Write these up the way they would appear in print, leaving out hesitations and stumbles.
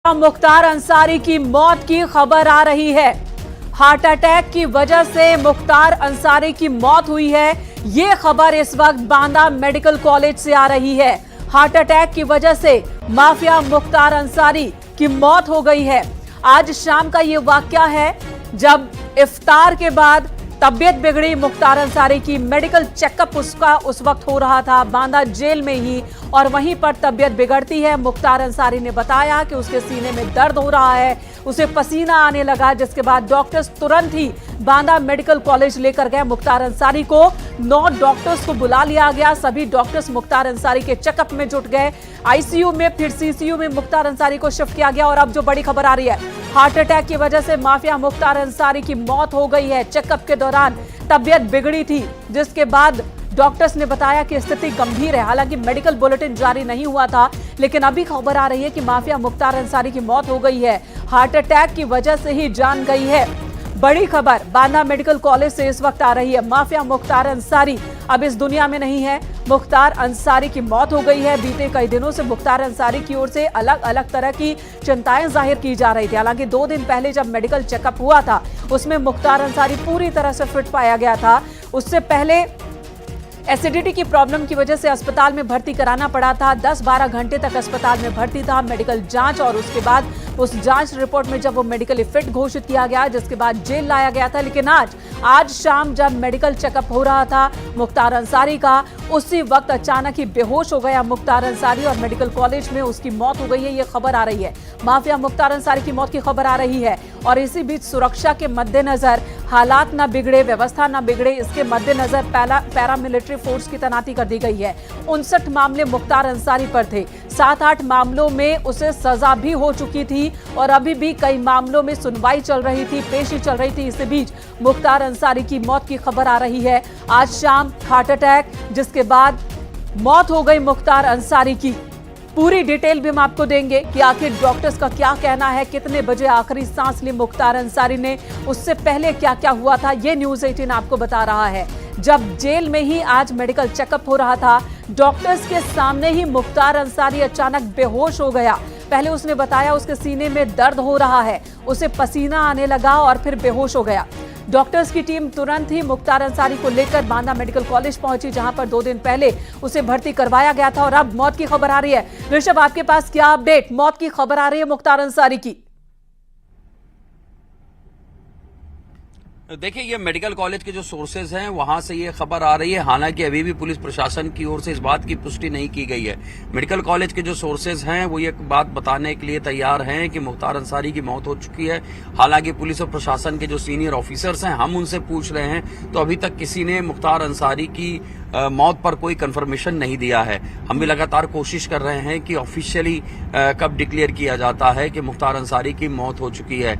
मुख्तार अंसारी की मौत की खबर आ रही है। हार्ट अटैक की वजह से मुख्तार अंसारी की मौत हुई है। ये खबर इस वक्त बांदा मेडिकल कॉलेज से आ रही है। हार्ट अटैक की वजह से माफिया मुख्तार अंसारी की मौत हो गई है। आज शाम का ये वाकया है जब इफ्तार के बाद तबीयत बिगड़ी मुख्तार अंसारी की। मेडिकल चेकअप उसका उस वक्त हो रहा था बांदा जेल में ही, और वहीं पर तबीयत बिगड़ती है। मुख्तार अंसारी ने बताया कि उसके सीने में दर्द हो रहा है, उसे पसीना आने लगा, जिसके बाद डॉक्टर्स तुरंत ही बांदा मेडिकल कॉलेज लेकर गए मुख्तार अंसारी को। 9 डॉक्टर्स को बुला लिया गया। सभी डॉक्टर्स मुख्तार अंसारी के चेकअप में जुट गए। आईसीयू में फिर सीसीयू में मुख्तार अंसारी को शिफ्ट किया गया। और अब जो बड़ी खबर आ रही है, हार्ट अटैक की वजह से माफिया मुख्तार अंसारी की मौत हो गई है। चेकअप के दौरान तबीयत बिगड़ी थी, जिसके बाद डॉक्टर्स ने बताया कि स्थिति गंभीर है। हालांकि मेडिकल बुलेटिन जारी नहीं हुआ था, लेकिन अभी खबर आ रही है कि माफिया मुख्तार अंसारी की मौत हो गई है। हार्ट अटैक की वजह से ही जान गई है। बड़ी खबर बांदा मेडिकल कॉलेज से इस वक्त आ रही है। माफिया मुख्तार अंसारी अब इस दुनिया में नहीं है। मुख्तार अंसारी की मौत हो गई है। बीते कई दिनों से मुख्तार अंसारी की ओर से अलग अलग तरह की चिंताएं जाहिर की जा रही थी। हालांकि 2 दिन पहले जब मेडिकल चेकअप हुआ था, उसमें मुख्तार अंसारी पूरी तरह से फिट पाया गया था। उससे पहले एसिडिटी की प्रॉब्लम की वजह से अस्पताल में भर्ती कराना पड़ा था। 10-12 घंटे तक अस्पताल में भर्ती था। मेडिकल जांच और उसके बाद उस जांच रिपोर्ट में जब वो मेडिकली फिट घोषित किया गया, जिसके बाद जेल लाया गया था। लेकिन आज शाम जब मेडिकल चेकअप हो रहा था मुख्तार अंसारी का, उसी वक्त अचानक ही बेहोश हो गया मुख्तार अंसारी और मेडिकल कॉलेज में उसकी मौत हो गई है। ये खबर आ रही है। माफिया मुख्तार अंसारी की मौत की खबर आ रही है। और इसी बीच सुरक्षा के मद्देनजर, हालात ना बिगड़े, व्यवस्था ना बिगड़े, इसके मद्देनजर पैरामिलिट्री फोर्स की तैनाती कर दी गई है। 59 मामले मुख्तार अंसारी पर थे। 7-8 मामलों में उसे सजा भी हो चुकी थी और अभी भी कई मामलों में सुनवाई चल रही थी, पेशी चल रही थी। इसी बीच मुख्तार अंसारी की मौत की खबर आ रही है। आज शाम हार्ट अटैक, जिसके बाद मौत हो गई मुख्तार अंसारी की। पूरी डिटेल भी हम आपको देंगे कि आखिर डॉक्टर्स का क्या कहना है, कितने बजे आखिरी सांस ली मुख्तार अंसारी ने, उससे पहले क्या क्या हुआ था, ये न्यूज़ 18 आपको बता रहा है। जब जेल में ही आज मेडिकल चेकअप हो रहा था, डॉक्टर्स के सामने ही मुख्तार अंसारी अचानक बेहोश हो गया। पहले उसने बताया उसके सीने में दर्द हो रहा है, उसे पसीना आने लगा और फिर बेहोश हो गया। डॉक्टर्स की टीम तुरंत ही मुख्तार अंसारी को लेकर बांदा मेडिकल कॉलेज पहुंची, जहां पर 2 दिन पहले उसे भर्ती करवाया गया था। और अब मौत की खबर आ रही है। ऋषभ, आपके पास क्या अपडेट? मौत की खबर आ रही है मुख्तार अंसारी की। देखिए, ये मेडिकल कॉलेज के जो सोर्सेज हैं वहां से ये खबर आ रही है। हालांकि अभी भी पुलिस प्रशासन की ओर से इस बात की पुष्टि नहीं की गई है। मेडिकल कॉलेज के जो सोर्सेज हैं वो ये बात बताने के लिए तैयार हैं कि मुख्तार अंसारी की मौत हो चुकी है। हालांकि पुलिस और प्रशासन के जो सीनियर ऑफिसर्स हैं, हम उनसे पूछ रहे हैं, तो अभी तक किसी ने मुख्तार अंसारी की मौत पर कोई कंफर्मेशन नहीं दिया है। हम भी लगातार कोशिश कर रहे हैं कि ऑफिशियली कब डिक्लेयर किया जाता है कि मुख्तार अंसारी की मौत हो चुकी है।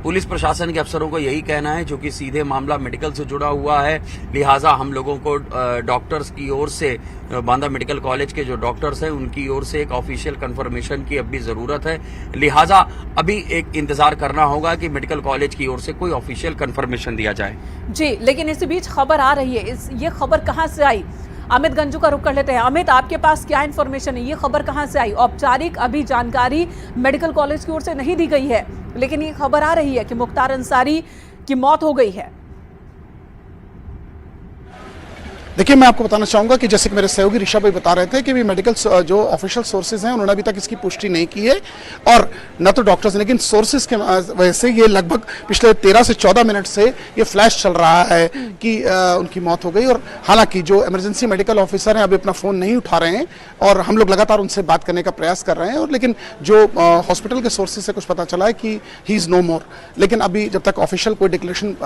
पुलिस प्रशासन के अफसरों को यही कहना है, जो कि सीधे मामला मेडिकल से जुड़ा हुआ है, लिहाजा हम लोगों को डॉक्टर्स की ओर से, बांदा मेडिकल कॉलेज के जो डॉक्टर्स हैं उनकी ओर से एक ऑफिशियल कंफर्मेशन की अब भी जरूरत है। लिहाजा अभी एक इंतजार करना होगा कि मेडिकल कॉलेज की ओर से कोई ऑफिशियल कंफर्मेशन दिया जाए। जी, लेकिन इसी बीच खबर आ रही है। ये खबर कहां से आई? अमित गंजू का रुख कर लेते हैं। अमित, आपके पास क्या इन्फॉर्मेशन है? ये खबर कहां से आई? औपचारिक अभी जानकारी मेडिकल कॉलेज की ओर से नहीं दी गई है, लेकिन ये खबर आ रही है कि मुख्तार अंसारी की मौत हो गई है। देखिए, मैं आपको बताना चाहूंगा कि जैसे कि मेरे सहयोगी ऋषभ भाई बता रहे थे कि भी मेडिकल जो ऑफिशियल सोर्सेज हैं उन्होंने अभी तक इसकी पुष्टि नहीं की है, और न तो डॉक्टर्स ने, लेकिन सोर्सेज के वजह से ये लगभग पिछले 13 से 14 मिनट से ये फ्लैश चल रहा है कि उनकी मौत हो गई। और हालांकि जो इमरजेंसी मेडिकल ऑफिसर हैं अभी अपना फोन नहीं उठा रहे हैं और हम लोग लगातार उनसे बात करने का प्रयास कर रहे हैं। और लेकिन जो हॉस्पिटल के सोर्सेज से कुछ पता चला है कि ही इज नो मोर, लेकिन अभी जब तक ऑफिशियल कोई डिक्लेरेशन